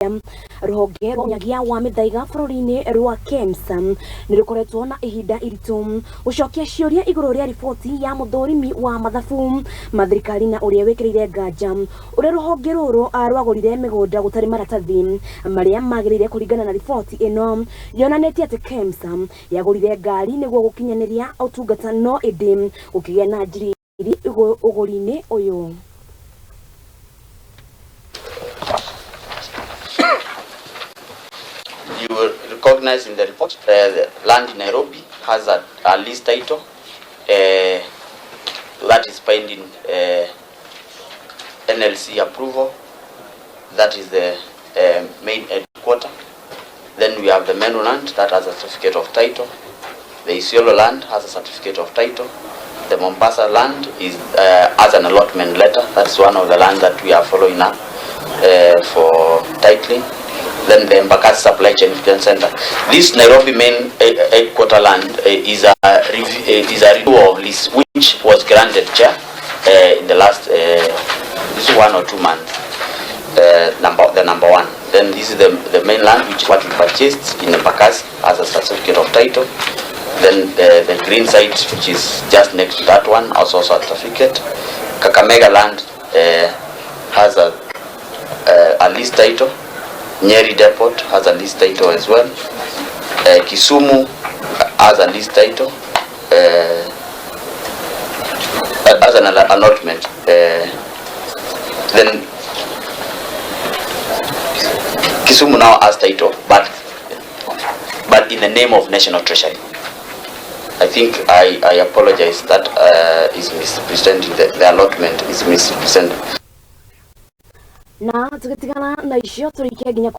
Ruhonge Unyagaia wa Mithaiga bururi-ini rwa Kemsa Nirukoretwo na Ihinda Iritu Gucokia Ciuria Iguru ria Riboti ya Muthurimi wa Mathabau Thirikari na Uria Wikiriire Ngaja uria Ruhonge Ruru Rwagurire Migunda Gutari Maratathi maria Magiriire kuringana na riboti ino yonanetie ati Kemsa yagurire ngari niguo gukinyaniria utungata no indi gukigia na njiri uguri-ini uyu. You will recognize in the report the land in Nairobi has a lease title that is pending NLC approval. That is the main headquarter. Then we have the mainland that has a certificate of title. The Isiolo land has a certificate of title. The Mombasa land is has an allotment letter. That's one of the land that we are following up for titling. Then the Embakasi Supply Chain Center. This Nairobi main headquarter land is a review of lease which was granted in the last this 1 or 2 months. The number one. Then this is the main land which what we purchased in Embakasi as a certificate of title. Then the green site which is just next to that one also a certificate. Kakamega land has a lease title. Nyeri Depot has a lease title as well. Kisumu has a lease title. As an allotment. Then Kisumu now has title, but in the name of National Treasury. I think I apologize that is misrepresenting the allotment is misrepresented. Na tukitigana na icio turikia ginya